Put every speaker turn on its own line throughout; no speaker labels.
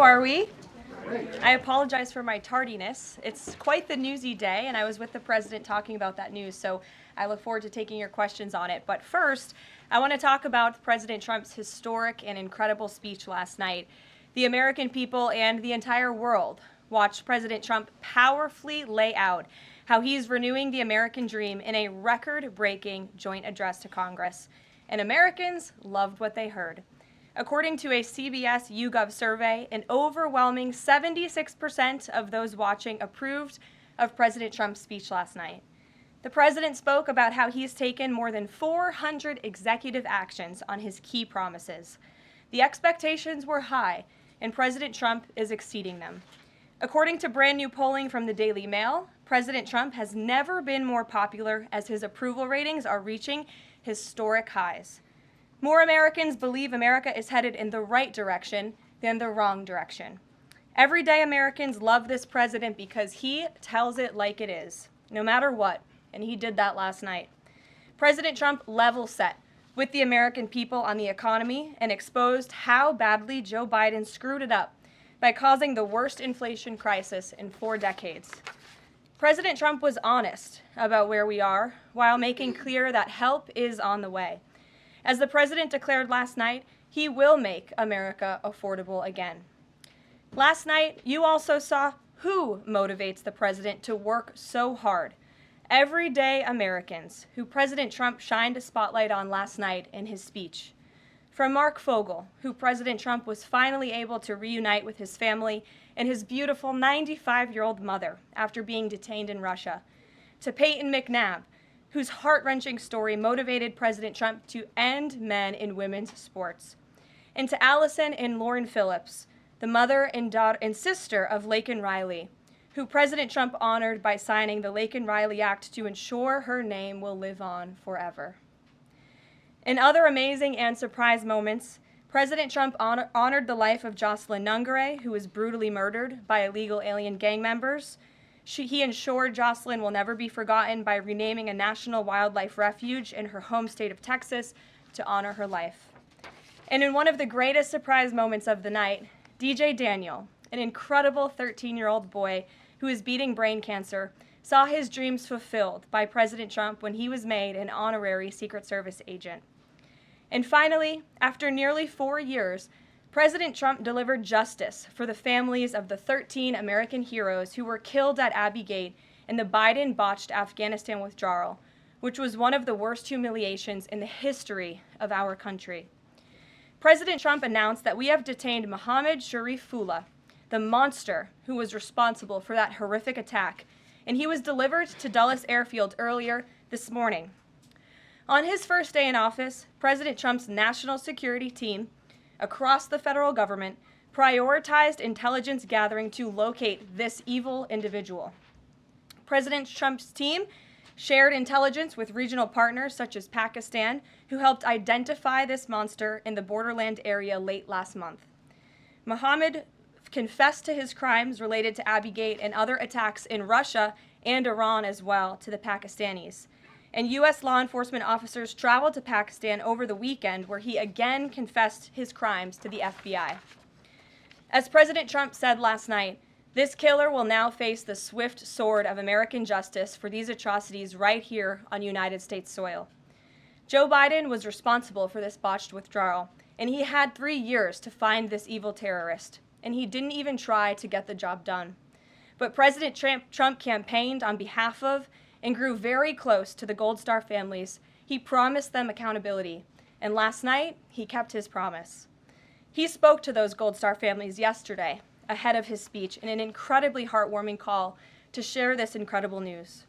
are we? I apologize for my tardiness. It's quite the newsy day, and I was with the president talking about that news, so I look forward to taking your questions on it. But first, I want to talk about President Trump's historic and incredible speech last night. The American people and the entire world watched President Trump powerfully lay out how he's renewing the American dream in a record-breaking joint address to Congress. And Americans loved what they heard. According to a CBS YouGov survey, an overwhelming 76% of those watching approved of President Trump's speech last night. The president spoke about how he's taken more than 400 executive actions on his key promises. The expectations were high, and President Trump is exceeding them. According to brand new polling from the Daily Mail, President Trump has never been more popular as his approval ratings are reaching historic highs. More Americans believe America is headed in the right direction than the wrong direction. Everyday Americans love this president because he tells it like it is, no matter what, and he did that last night. President Trump level set with the American people on the economy and exposed how badly Joe Biden screwed it up by causing the worst inflation crisis in 4 decades. President Trump was honest about where we are while making clear that help is on the way. As the president declared last night, he will make America affordable again. Last night, you also saw who motivates the president to work so hard. Everyday Americans, who President Trump shined a spotlight on last night in his speech. From Mark Fogel, who President Trump was finally able to reunite with his family and his beautiful 95-year-old mother after being detained in Russia, to Peyton McNabb, whose heart-wrenching story motivated President Trump to end men in women's sports, and to Allison and Lauren Phillips, the mother and sister of Laken Riley, who President Trump honored by signing the Laken Riley Act to ensure her name will live on forever. In other amazing and surprise moments, President Trump honored the life of Jocelyn Nungare, who was brutally murdered by illegal alien gang members. He ensured Jocelyn will never be forgotten by renaming a national wildlife refuge in her home state of Texas to honor her life. And in one of the greatest surprise moments of the night, DJ Daniel, an incredible 13-year-old boy who is beating brain cancer, saw his dreams fulfilled by President Trump when he was made an honorary Secret Service agent. And finally, after nearly 4 years, President Trump delivered justice for the families of the 13 American heroes who were killed at Abbey Gate in the Biden-botched Afghanistan withdrawal, which was one of the worst humiliations in the history of our country. President Trump announced that we have detained Mohammed Sharifullah, the monster who was responsible for that horrific attack, and he was delivered to Dulles Airfield earlier this morning. On his first day in office, President Trump's national security team across the federal government prioritized intelligence gathering to locate this evil individual. President Trump's team shared intelligence with regional partners such as Pakistan, who helped identify this monster in the borderland area late last month. Mohammed confessed to his crimes related to Abbey Gate and other attacks in Russia and Iran as well to the Pakistanis. And U.S. law enforcement officers traveled to Pakistan over the weekend, where he again confessed his crimes to the FBI. As President Trump said last night, this killer will now face the swift sword of American justice for these atrocities right here on United States soil. Joe Biden was responsible for this botched withdrawal, and he had 3 years to find this evil terrorist, and he didn't even try to get the job done. But President Trump campaigned on behalf of and grew very close to the Gold Star families. He promised them accountability, and last night, he kept his promise. He spoke to those Gold Star families yesterday, ahead of his speech, in an incredibly heartwarming call to share this incredible news.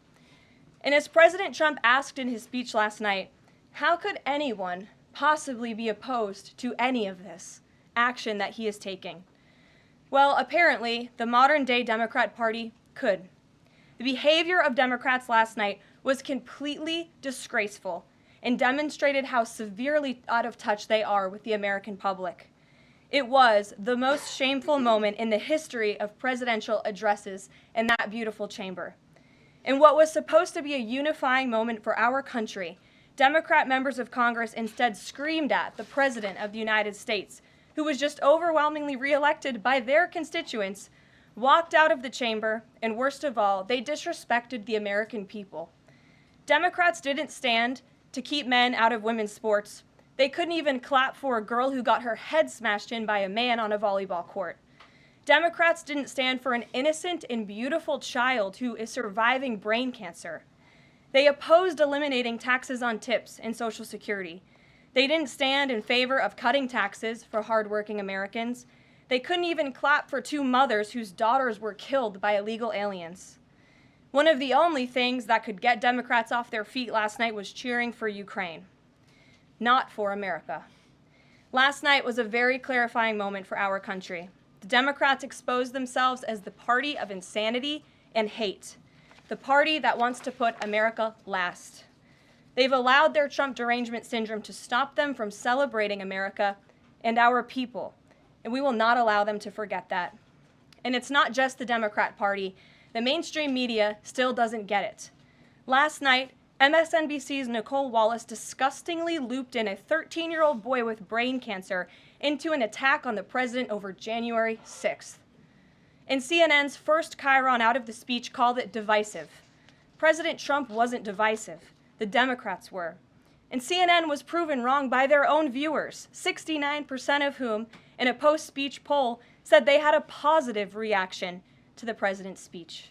And as President Trump asked in his speech last night, how could anyone possibly be opposed to any of this action that he is taking? Well, apparently, the modern-day Democrat Party could. The behavior of Democrats last night was completely disgraceful and demonstrated how severely out of touch they are with the American public. It was the most shameful moment in the history of presidential addresses in that beautiful chamber. In what was supposed to be a unifying moment for our country, Democrat members of Congress instead screamed at the President of the United States, who was just overwhelmingly reelected by their constituents, walked out of the chamber, and worst of all, they disrespected the American people. Democrats didn't stand to keep men out of women's sports. They couldn't even clap for a girl who got her head smashed in by a man on a volleyball court. Democrats didn't stand for an innocent and beautiful child who is surviving brain cancer. They opposed eliminating taxes on tips and Social Security. They didn't stand in favor of cutting taxes for hardworking Americans. They couldn't even clap for two mothers whose daughters were killed by illegal aliens. One of the only things that could get Democrats off their feet last night was cheering for Ukraine, not for America. Last night was a very clarifying moment for our country. The Democrats exposed themselves as the party of insanity and hate, the party that wants to put America last. They've allowed their Trump derangement syndrome to stop them from celebrating America and our people, and we will not allow them to forget that. And it's not just the Democrat Party. The mainstream media still doesn't get it. Last night, MSNBC's Nicole Wallace disgustingly looped in a 13-year-old boy with brain cancer into an attack on the president over January 6th. And CNN's first chyron out of the speech called it divisive. President Trump wasn't divisive. The Democrats were. And CNN was proven wrong by their own viewers, 69% of whom, in a post-speech poll, said they had a positive reaction to the president's speech.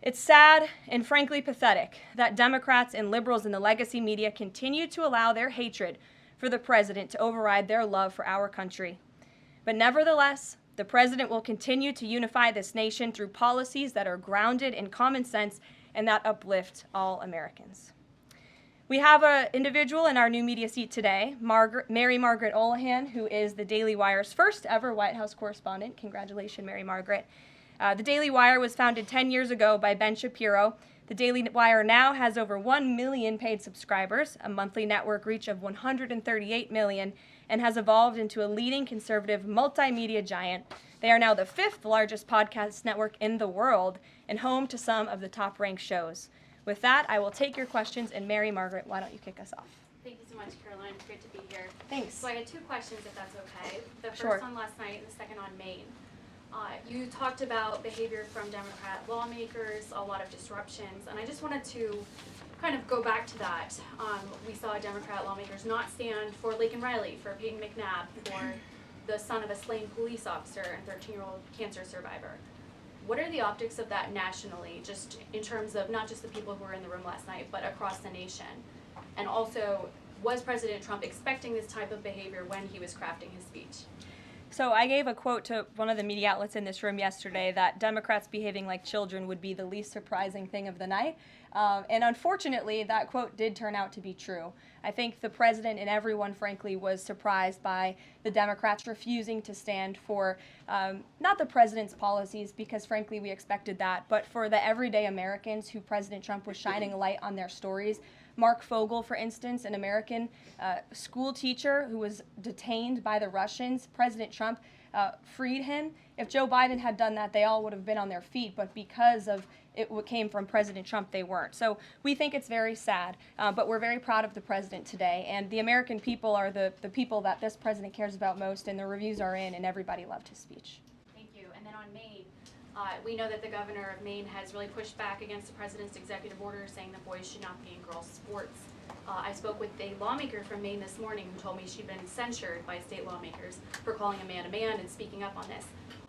It's sad and frankly pathetic that Democrats and liberals in the legacy media continue to allow their hatred for the president to override their love for our country. But nevertheless, the president will continue to unify this nation through policies that are grounded in common sense and that uplift all Americans. We have an individual in our new media seat today, Mary Margaret Olahan, who is the Daily Wire's first ever White House correspondent. Congratulations, Mary Margaret. The Daily Wire was founded 10 years ago by Ben Shapiro. The Daily Wire now has over 1 million paid subscribers, a monthly network reach of 138 million, and has evolved into a leading conservative multimedia giant. They are now the 5th largest podcast network in the world and home to some of the top-ranked shows. With that, I will take your questions, and Mary Margaret, why don't you kick us off?
Thank you so much, Karoline. It's great to be here.
Thanks.
So I had 2 questions, if that's okay. The first
Sure.
on last night and the second on Maine. You talked about behavior from Democrat lawmakers, a lot of disruptions, and I just wanted to kind of go back to that. We saw Democrat lawmakers not stand for Laken Riley, for Peyton McNabb, for the son of a slain police officer and 13-year-old cancer survivor. What are the optics of that nationally, just in terms of not just the people who were in the room last night, but across the nation? And also, was President Trump expecting this type of behavior when he was crafting his speech?
So I gave a quote to one of the media outlets in this room yesterday that Democrats behaving like children would be the least surprising thing of the night. And unfortunately, that quote did turn out to be true. I think the president and everyone, frankly, was surprised by the Democrats refusing to stand for not the president's policies, because frankly we expected that, but for the everyday Americans who President Trump was shining a light on their stories. Mark Fogel, for instance, an American school teacher who was detained by the Russians. President Trump freed him. If Joe Biden had done that, they all would have been on their feet, but because of it came from President Trump, they weren't. So we think it's very sad, but we're very proud of the president today, and the American people are the people that this president cares about most, and the reviews are in, and everybody loved his speech.
Thank you. And then on Maine, we know that the governor of Maine has really pushed back against the president's executive order saying that boys should not be in girls' sports. I spoke with a lawmaker from Maine this morning who told me she'd been censured by state lawmakers for calling a man and speaking up on this.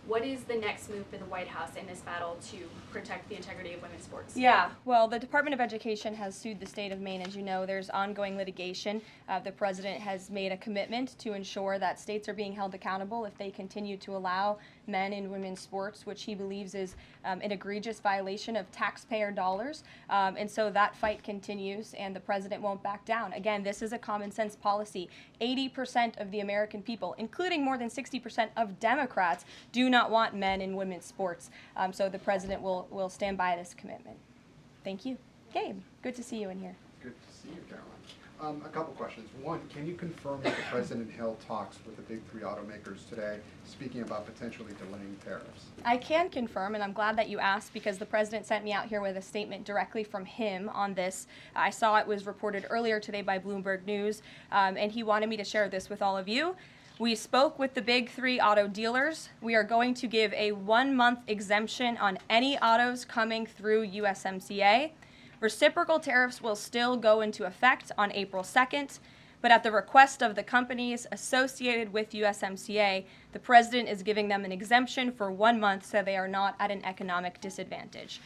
What is the next move for the White House in this battle to protect the integrity of women's sports?
Yeah, well, the Department of Education has sued the state of Maine. As you know, there's ongoing litigation. The president has made a commitment to ensure that states are being held accountable if they continue to allow men in women's sports, which he believes is an egregious violation of taxpayer dollars. And so that fight continues, and the president won't back down. Again, this is a common sense policy. 80% of the American people, including more than 60% of Democrats, do not want men in women's sports. So the president will stand by this commitment. Thank you. Gabe, good to see you in here.
Good to see you, Caroline. A couple questions. One, can you confirm that the president held talks with the big 3 automakers today, speaking about potentially delaying tariffs?
I can confirm, and I'm glad that you asked, because the president sent me out here with a statement directly from him on this. I saw it was reported earlier today by Bloomberg News, and he wanted me to share this with all of you. We spoke with the big three auto dealers. We are going to give a 1-month exemption on any autos coming through USMCA. Reciprocal tariffs will still go into effect on April 2nd, but at the request of the companies associated with USMCA, the president is giving them an exemption for 1 month so they are not at an economic disadvantage.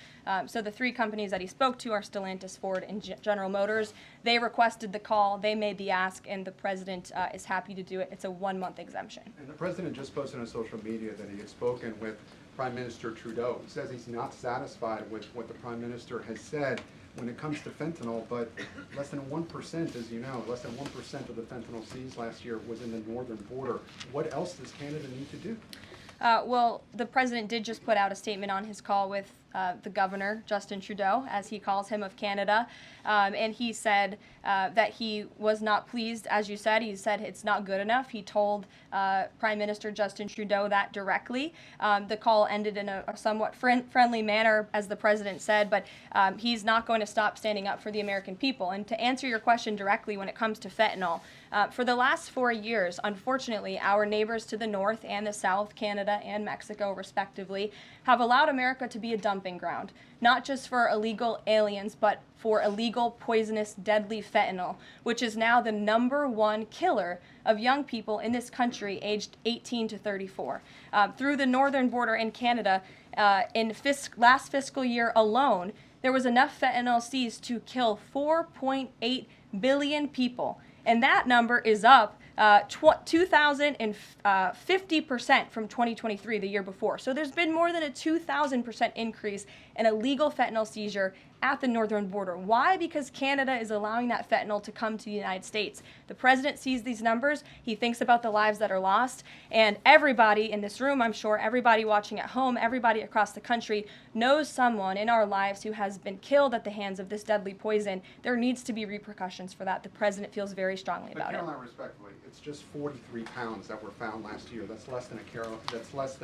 So the three companies that he spoke to are Stellantis, Ford, and General Motors. They requested the call, they made the ask, and the president is happy to do it. It's a 1-month exemption.
And the president just posted on social media that he had spoken with Prime Minister Trudeau. He says he's not satisfied with what the Prime Minister has said when it comes to fentanyl, but less than 1%, as you know, less than 1% of the fentanyl seized last year was in the northern border. What else does Canada need to do?
Well, the president did just put out a statement on his call with the governor, Justin Trudeau, as he calls him, of Canada. And he said that he was not pleased, as you said. He said it's not good enough. He told Prime Minister Justin Trudeau that directly. The call ended in a somewhat friendly manner, as the president said, but he's not going to stop standing up for the American people. And to answer your question directly when it comes to fentanyl, for the last 4 years, unfortunately, our neighbors to the north and the south, Canada and Mexico respectively, have allowed America to be a dumping ground, not just for illegal aliens, but for illegal, poisonous, deadly fentanyl, which is now the #1 killer of young people in this country aged 18 to 34. Through the northern border in Canada, in last fiscal year alone, there was enough fentanyl seized to kill 4.8 billion people. And that number is up 2,050% from 2023, the year before. So there's been more than a 2,000% increase in illegal fentanyl seizure at the northern border. Why? Because Canada is allowing that fentanyl to come to the United States. The president sees these numbers. He thinks about the lives that are lost. And everybody in this room, I'm sure, everybody watching at home, everybody across the country knows someone in our lives who has been killed at the hands of this deadly poison. There needs to be repercussions for that. The president feels very strongly
But
about it.
Caroline, respectfully, it's just 43 pounds that were found last year. That's less than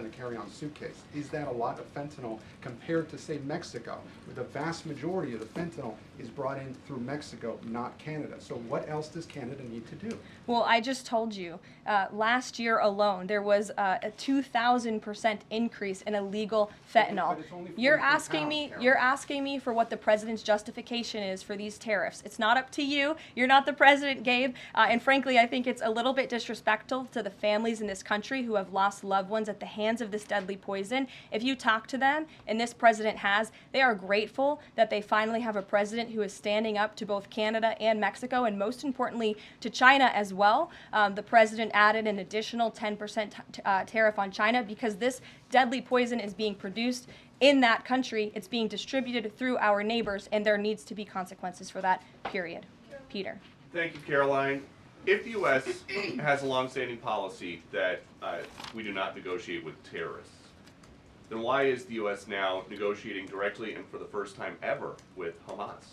a carry-on suitcase. Is that a lot of fentanyl compared to, say, Mexico, where the vast majority of the fentanyl is brought in through Mexico, not Canada? So what else does Canada need to do?
Well, I just told you, last year alone, there was a 2,000% increase in illegal fentanyl.
But it's only
You're
43
asking
pounds,
me,
Carol.
you're asking me for what the president's justification is for these tariffs. It's not up to you. You're not the president, Gabe. And frankly, I think it's a little bit disrespectful to the families in this country who have lost loved ones at the hands of this deadly poison. If you talk to them, and this president has, they are grateful that they finally have a president who is standing up to both Canada and Mexico, and most importantly, to China as well. The president added an additional 10% tariff on China because this deadly poison is being produced in that country. It's being distributed through our neighbors, and there needs to be consequences for that, period. Peter.
Thank you, Caroline. If the U.S. has a longstanding policy that we do not negotiate with terrorists, then why is the U.S. now negotiating directly and for the first time ever with Hamas?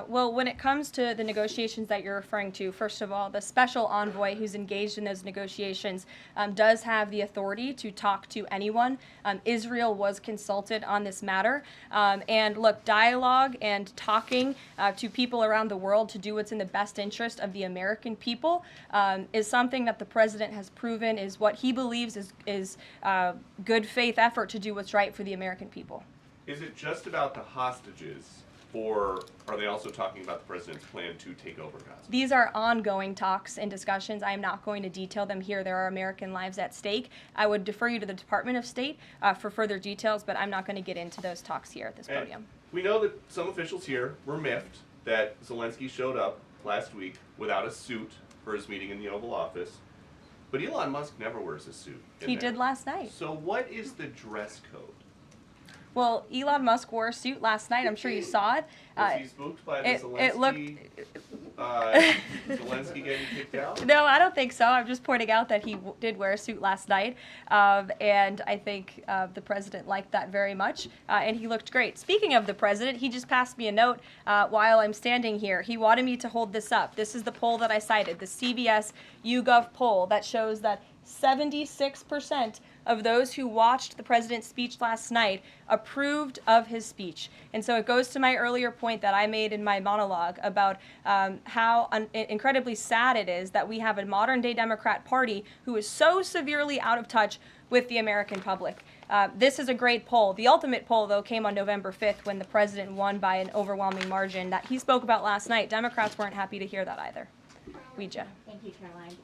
Well, when it comes to the negotiations that you're referring to, first of all, the special envoy who's engaged in those negotiations does have the authority to talk to anyone. Israel was consulted on this matter. And look, dialogue and talking to people around the world to do what's in the best interest of the American people is something that the president has proven is what he believes is good faith effort to do what's right for the American people.
Is it just about the hostages, or are they also talking about the president's plan to take over Gaza?
These are ongoing talks and discussions. I am not going to detail them here. There are American lives at stake. I would defer you to the Department of State for further details, but I'm not going to get into those talks here at this
And
podium.
we know that some officials here were miffed that Zelensky showed up last week without a suit for his meeting in the Oval Office, but Elon Musk never wears a suit.
He did last night.
So what is the dress code?
Well, Elon Musk wore a suit last night. I'm sure you saw it.
Was he spooked by the Zelensky getting kicked out?
No, I don't think so. I'm just pointing out that he did wear a suit last night, and I think the president liked that very much, and he looked great. Speaking of the president, he just passed me a note while I'm standing here. He wanted me to hold this up. This is the poll that I cited, the CBS YouGov poll that shows that 76% of those who watched the president's speech last night approved of his speech. And so it goes to my earlier point that I made in my monologue about how incredibly sad it is that we have a modern day Democrat Party who is so severely out of touch with the American public. This is a great poll. The ultimate poll, though, came on November 5th when the president won by an overwhelming margin that he spoke about last night. Democrats weren't happy to hear that either. Ouija.
Thank you, Caroline.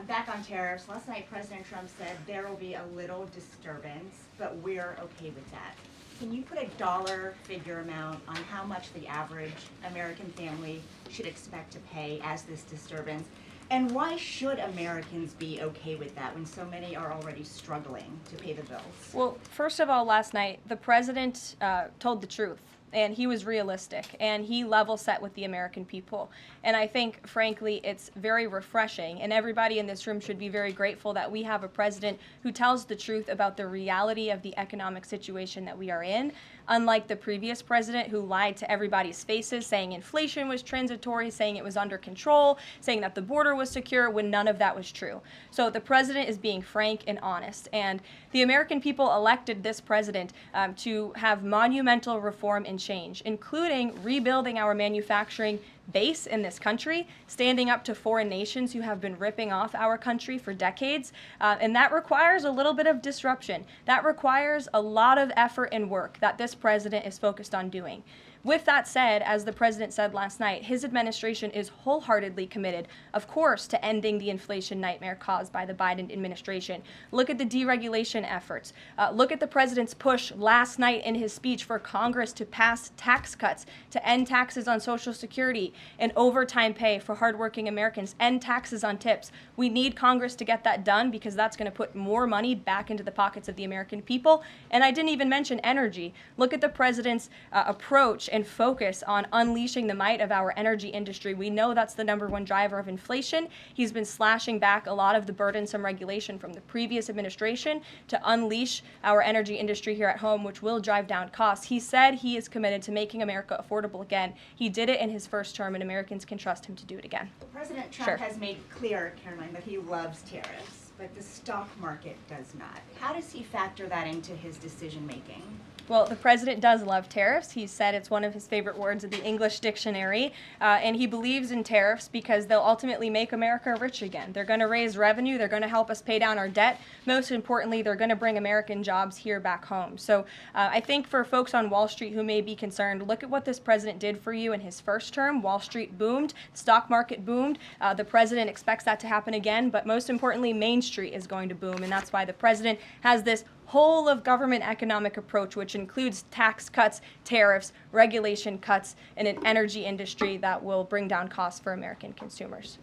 Back on tariffs, last night President Trump said there will be a little disturbance, but we're okay with that. Can you put a dollar figure amount on how much the average American family should expect to pay as this disturbance? And why should Americans be okay with that when so many are already struggling to pay the bills?
Well, first of all, last night, the president told the truth. And he was realistic, and he level set with the American people. And I think, frankly, it's very refreshing, and everybody in this room should be very grateful that we have a president who tells the truth about the reality of the economic situation that we are in, unlike the previous president who lied to everybody's faces, saying inflation was transitory, saying it was under control, saying that the border was secure, when none of that was true. So the president is being frank and honest, and the American people elected this president to have monumental reform and change, including rebuilding our manufacturing base in this country, standing up to foreign nations who have been ripping off our country for decades. And that requires a little bit of disruption. That requires a lot of effort and work that this president is focused on doing. With that said, as the president said last night, his administration is wholeheartedly committed, of course, to ending the inflation nightmare caused by the Biden administration. Look at the deregulation efforts. Look at the president's push last night in his speech for Congress to pass tax cuts, to end taxes on Social Security and overtime pay for hardworking Americans, end taxes on tips. We need Congress to get that done because that's going to put more money back into the pockets of the American people. And I didn't even mention energy. Look at the president's approach and focus on unleashing the might of our energy industry. We know that's the #1 driver of inflation. He's been slashing back a lot of the burdensome regulation from the previous administration to unleash our energy industry here at home, which will drive down costs. He said he is committed to making America affordable again. He did it in his first term, and Americans can trust him to do it again.
President Trump
Sure.
has made clear, Caroline, that he loves tariffs, but the stock market does not. How does he factor that into his decision-making?
Well, the president does love tariffs. He said it's one of his favorite words in the English dictionary, and he believes in tariffs because they'll ultimately make America rich again. They're going to raise revenue. They're going to help us pay down our debt. Most importantly, they're going to bring American jobs here back home. So I think for folks on Wall Street who may be concerned, look at what this president did for you in his first term. Wall Street boomed. Stock market boomed. The president expects that to happen again, but most importantly, Main Street is going to boom, and that's why the president has this whole of government economic approach, which includes tax cuts, tariffs, regulation cuts, and an energy industry that will bring down costs for American consumers.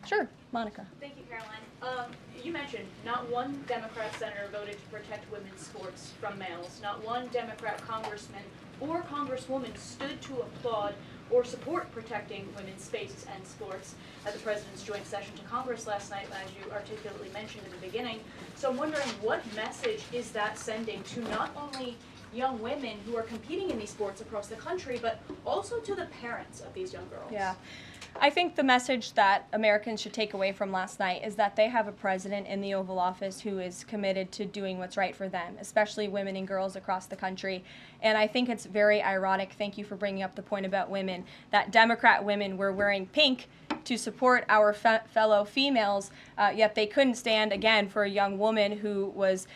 Sure, Monica.
Thank you, Caroline. You mentioned not one Democrat senator voted to protect women's sports from males. Not one Democrat congressman or congresswoman stood to applaud or support protecting women's spaces and sports at the president's joint session to Congress last night, as you articulately mentioned in the beginning. So I'm wondering, what message is that sending to not only young women who are competing in these sports across the country, but also to the parents of these young girls?
Yeah. I think the message that Americans should take away from last night is that they have a president in the Oval Office who is committed to doing what's right for them, especially women and girls across the country. And I think it's very ironic, thank you for bringing up the point about women, that Democrat women were wearing pink to support our fellow females, yet they couldn't stand, again, for a young woman who was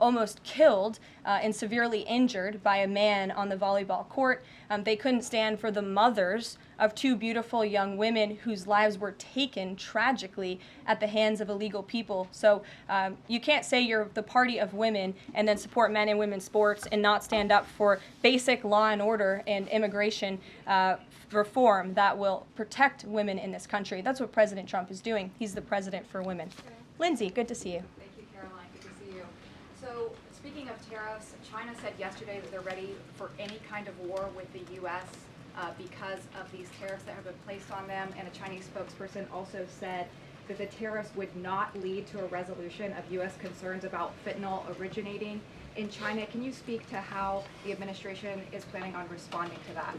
almost killed and severely injured by a man on the volleyball court. They couldn't stand for the mothers of 2 beautiful young women whose lives were taken tragically at the hands of illegal people. So you can't say you're the party of women and then support men and women's sports and not stand up for basic law and order and immigration reform that will protect women in this country. That's what President Trump is doing. He's the president for women. Lindsay, good to see you.
Thank you, Caroline. Good to see you. So, speaking of tariffs, China said yesterday that they're ready for any kind of war with the U.S. Because of these tariffs that have been placed on them. And a Chinese spokesperson also said that the tariffs would not lead to a resolution of U.S. concerns about fentanyl originating in China. Can you speak to how the administration is planning on responding to that?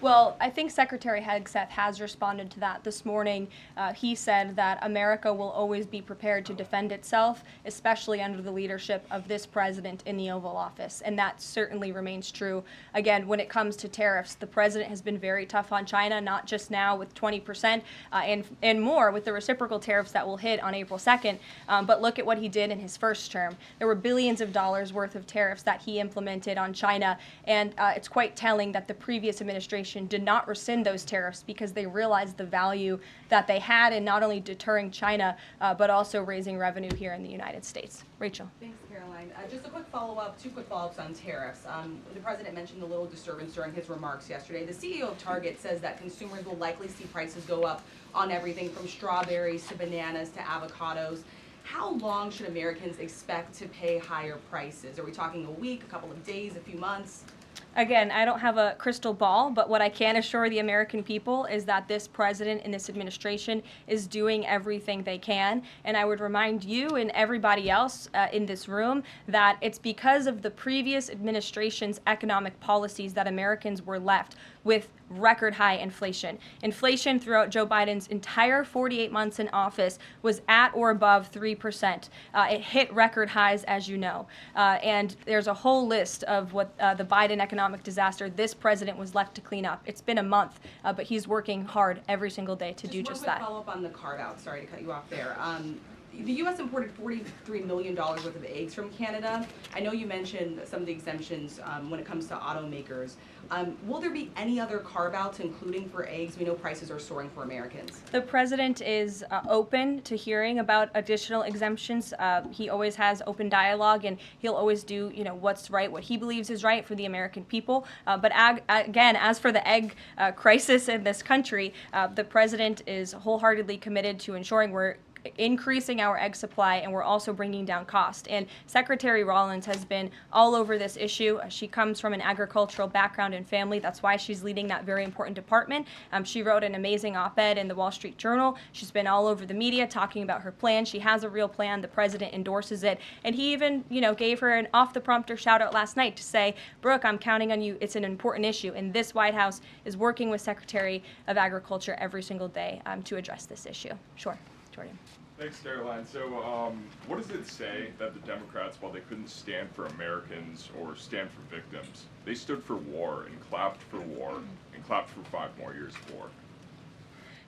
Well, I think Secretary Hegseth has responded to that this morning. He said that America will always be prepared to defend itself, especially under the leadership of this president in the Oval Office. And that certainly remains true. Again, when it comes to tariffs, the president has been very tough on China, not just now with 20% and more with the reciprocal tariffs that will hit on April 2nd. But look at what he did in his first term. There were billions of dollars worth of tariffs that he implemented on China. And it's quite telling that the previous administration did not rescind those tariffs because they realized the value that they had in not only deterring China, but also raising revenue here in the United States. Rachel.
Thanks, Caroline. Just a quick follow-up, two quick follow-ups on tariffs. The president mentioned a little disturbance during his remarks yesterday. The CEO of Target says that consumers will likely see prices go up on everything from strawberries to bananas to avocados. How long should Americans expect to pay higher prices? Are we talking a week, a couple of days, a few months?
Again, I don't have a crystal ball, but what I can assure the American people is that this president and this administration is doing everything they can. And I would remind you and everybody else in this room that it's because of the previous administration's economic policies that Americans were left with record high inflation. Inflation throughout Joe Biden's entire 48 months in office was at or above 3%. It hit record highs, as you know. And there's a whole list of what the Biden economic disaster this president was left to clean up. It's been a month, but he's working hard every single day to do just that.
Just one quick follow-up on the carve-out. Sorry to cut you off there. The U.S. imported $43 million worth of eggs from Canada. I know you mentioned some of the exemptions when it comes to automakers. Will there be any other carve-outs, including for eggs? We know prices are soaring for Americans.
The president is open to hearing about additional exemptions. He always has open dialogue, and he'll always do, what's right, what he believes is right for the American people. But again, as for the egg crisis in this country, the president is wholeheartedly committed to ensuring we're increasing our egg supply, and we're also bringing down cost. And Secretary Rollins has been all over this issue. She comes from an agricultural background and family. That's why she's leading that very important department. She wrote an amazing op-ed in the Wall Street Journal. She's been all over the media talking about her plan. She has a real plan. The president endorses it. And he even, gave her an off-the-prompter shout-out last night to say, Brooke, I'm counting on you. It's an important issue. And this White House is working with Secretary of Agriculture every single day to address this issue. Sure. Jordan.
Thanks, Caroline. So, what does it say that the Democrats, while they couldn't stand for Americans or stand for victims, they stood for war and clapped for war and clapped for 5 more years of war?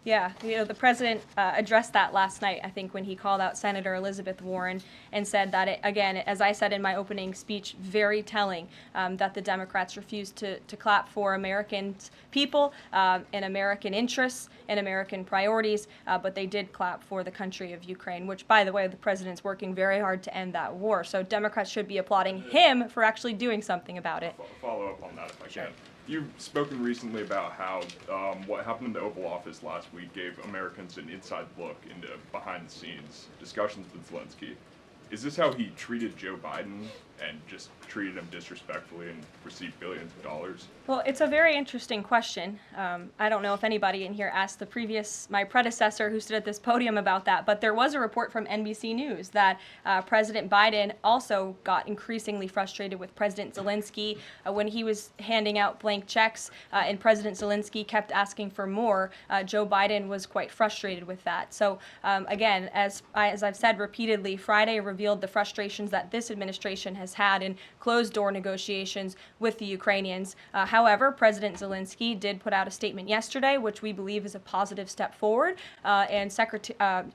Yeah, the president addressed that last night, I think, when he called out Senator Elizabeth Warren and said that, again, as I said in my opening speech, very telling that the Democrats refused to clap for American people and American interests and American priorities, but they did clap for the country of Ukraine, which, by the way, the president's working very hard to end that war. So Democrats should be applauding him for actually doing something about it.
Follow up on that if I can. You've spoken recently about how what happened in the Oval Office last week gave Americans an inside look into behind-the-scenes discussions with Zelensky. Is this how he treated Joe Biden and just treated him disrespectfully and received billions of dollars?
Well, it's a very interesting question. I don't know if anybody in here asked my predecessor who stood at this podium about that, but there was a report from NBC News that President Biden also got increasingly frustrated with President Zelensky when he was handing out blank checks and President Zelensky kept asking for more. Joe Biden was quite frustrated with that. So again, as I've said repeatedly, Friday revealed the frustrations that this administration has had in closed-door negotiations with the Ukrainians. However, President Zelensky did put out a statement yesterday, which we believe is a positive step forward, and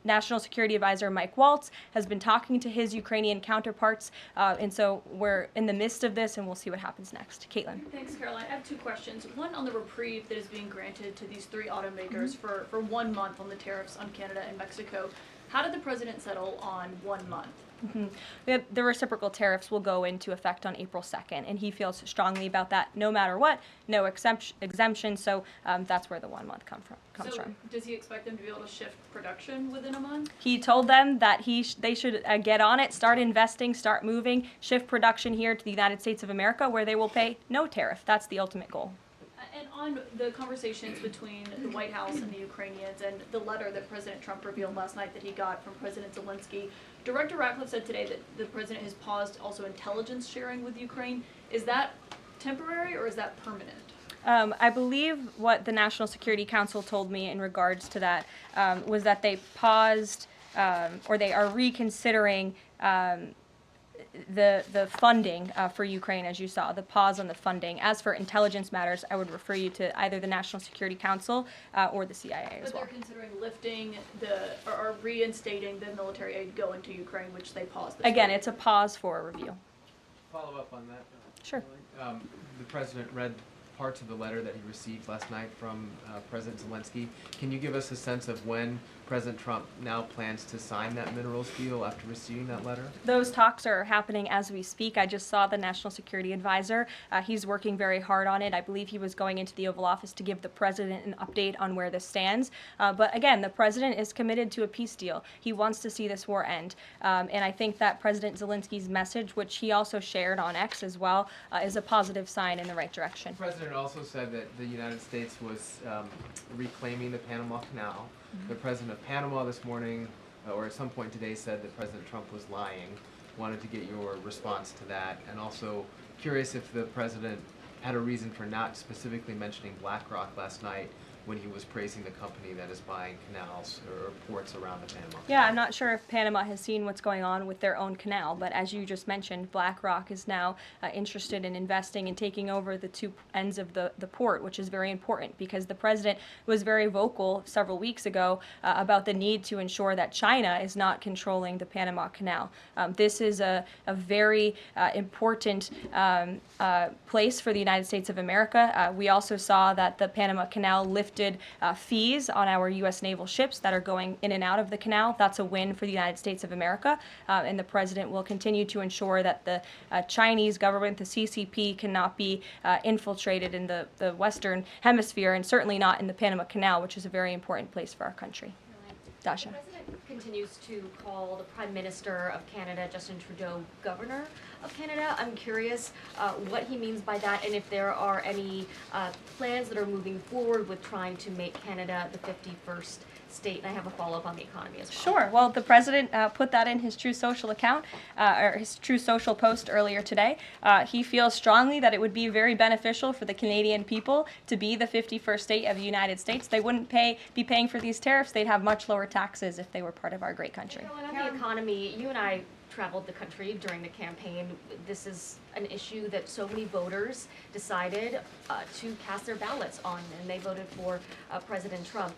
National Security Advisor Mike Waltz has been talking to his Ukrainian counterparts, and so we're in the midst of this, and we'll see what happens next. Caitlin.
Thanks, Caroline. I have 2 questions. One on the reprieve that is being granted to these 3 automakers for 1 month on the tariffs on Canada and Mexico. How did the president settle on 1 month?
The reciprocal tariffs will go into effect on April 2nd, and he feels strongly about that no matter what, no exemption, so that's where the 1 month comes from.
Does he expect them to be able to shift production within a month?
He told them that they should get on it, start investing, start moving, shift production here to the United States of America, where they will pay no tariff. That's the ultimate goal.
And on the conversations between the White House and the Ukrainians and the letter that President Trump revealed last night that he got from President Zelensky, Director Ratcliffe said today that the president has paused also intelligence sharing with Ukraine. Is that temporary or is that permanent?
I believe what the National Security Council told me in regards to that was that they paused or they are reconsidering the funding for Ukraine, as you saw, the pause on the funding. As for intelligence matters, I would refer you to either the National Security Council or the CIA as
But
well.
they're considering lifting or reinstating the military aid going to Ukraine, which they paused this
Again,
week.
it's a pause for a review.
Follow up on that.
Sure.
The president read parts of the letter that he received last night from President Zelensky. Can you give us a sense of when President Trump now plans to sign that minerals deal after receiving that letter?
Those talks are happening as we speak. I just saw the National Security Advisor. He's working very hard on it. I believe he was going into the Oval Office to give the president an update on where this stands. But again, the president is committed to a peace deal. He wants to see this war end. And I think that President Zelensky's message, which he also shared on X as well, is a positive sign in the right direction.
The president also said that the United States was reclaiming the Panama Canal. The president of Panama this morning, or at some point today, said that President Trump was lying. Wanted to get your response to that, and also curious if the president had a reason for not specifically mentioning BlackRock last night when he was praising the company that is buying canals or ports around the Panama Canal.
Yeah, I'm not sure if Panama has seen what's going on with their own canal, but as you just mentioned, BlackRock is now interested in investing and taking over the two ends of the port, which is very important because the president was very vocal several weeks ago about the need to ensure that China is not controlling the Panama Canal. This is a very important place for the United States of America. We also saw that the Panama Canal lifted fees on our U.S. naval ships that are going in and out of the canal. That's a win for the United States of America, and the president will continue to ensure that the Chinese government, the CCP, cannot be infiltrated in the Western Hemisphere, and certainly not in the Panama Canal, which is a very important place for our country. Dasha.
The president continues to call the Prime Minister of Canada, Justin Trudeau, Governor of Canada. I'm curious what he means by that and if there are any plans that are moving forward with trying to make Canada the 51st state. And I have a follow-up on the economy as well.
Sure. Well, the president put that in his True Social account, or his True Social post earlier today. He feels strongly that it would be very beneficial for the Canadian people to be the 51st state of the United States. They wouldn't be paying for these tariffs. They'd have much lower taxes if they were part of our great country.
Caroline, on the economy, you and I traveled the country during the campaign. This is an issue that so many voters decided to cast their ballots on, and they voted for President Trump.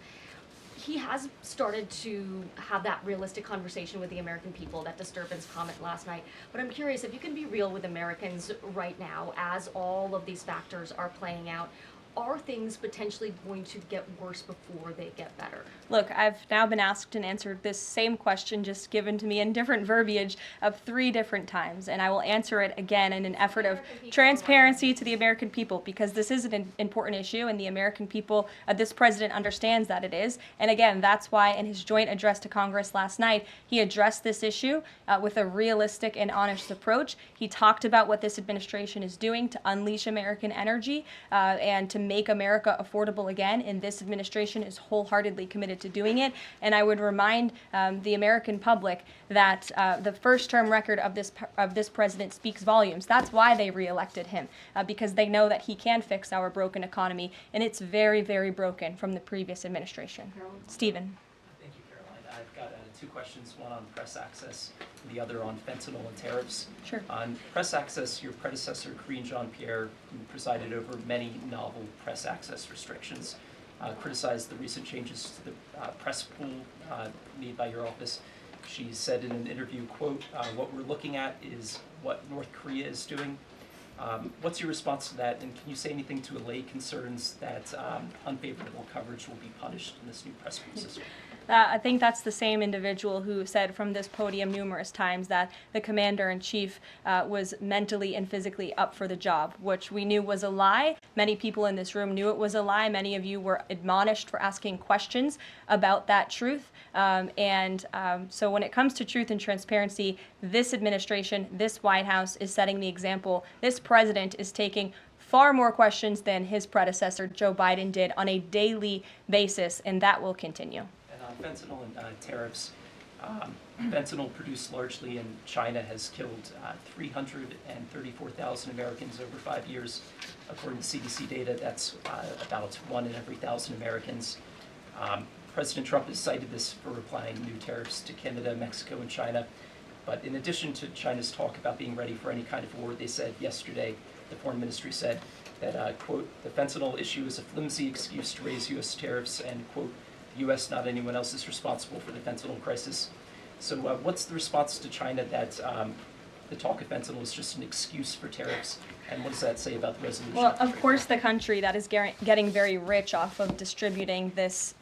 He has started to have that realistic conversation with the American people, that disturbance comment last night. But I'm curious if you can be real with Americans right now as all of these factors are playing out. Are things potentially going to get worse before they get better?
Look, I've now been asked and answered this same question just given to me in different verbiage of 3 different times, and I will answer it again in an effort of transparency to the American people because this is an important issue and the American people, this president understands that it is. And again, that's why in his joint address to Congress last night, he addressed this issue with a realistic and honest approach. He talked about what this administration is doing to unleash American energy and to make America affordable again, and this administration is wholeheartedly committed to doing it. And I would remind the American public that the first-term record of this president speaks volumes. That's why they reelected him, because they know that he can fix our broken economy, and it's very, very broken from the previous administration. Stephen.
Thank you, Caroline. I've got 2 questions, one on press access, the other on fentanyl and tariffs.
Sure.
On press access, your predecessor, Karine Jean-Pierre, who presided over many novel press access restrictions, criticized the recent changes to the press pool made by your office. She said in an interview, quote, what we're looking at is what North Korea is doing. What's your response to that, and can you say anything to allay concerns that unfavorable coverage will be punished in this new press pool system?
I think that's the same individual who said from this podium numerous times that the commander-in-chief was mentally and physically up for the job, which we knew was a lie. Many people in this room knew it was a lie. Many of you were admonished for asking questions about that truth. So when it comes to truth and transparency, this administration, this White House is setting the example. This president is taking far more questions than his predecessor, Joe Biden, did on a daily basis, and that will continue.
And on fentanyl and tariffs, fentanyl produced largely in China has killed 334,000 Americans over 5 years. According to CDC data, that's about 1 in every 1,000 Americans. President Trump has cited this for applying new tariffs to Canada, Mexico, and China. But in addition to China's talk about being ready for any kind of war, they said yesterday, the foreign ministry said that, quote, the fentanyl issue is a flimsy excuse to raise U.S. tariffs, and, quote, the U.S., not anyone else, is responsible for the fentanyl crisis. So what's the response to China that the talk of fentanyl is just an excuse for tariffs, and what does that say about the resolution?
Well, of course, the country that is getting very rich off of distributing this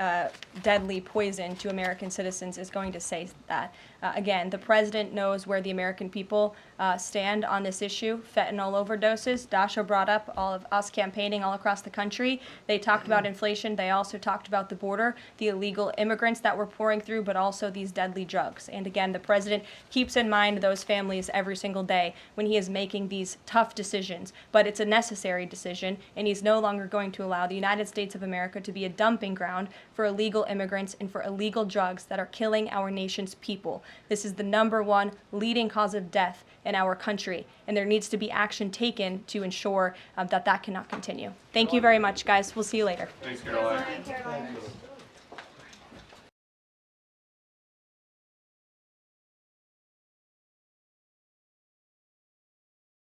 deadly poison to American citizens is going to say that. Again, the president knows where the American people stand on this issue. Fentanyl overdoses. Dasha brought up all of us campaigning all across the country. They talked about inflation. They also talked about the border, the illegal immigrants that we're pouring through, but also these deadly drugs. And again, the president keeps in mind those families every single day when he is making these tough decisions. But it's a necessary decision, and he's no longer going to allow the United States of America to be a dumping ground for illegal immigrants and for illegal drugs that are killing our nation's people. This is the #1 leading cause of death in our country, and there needs to be action taken to ensure that cannot continue. Thank you very much, guys. We'll see you later.
Thanks, Caroline.
Caroline.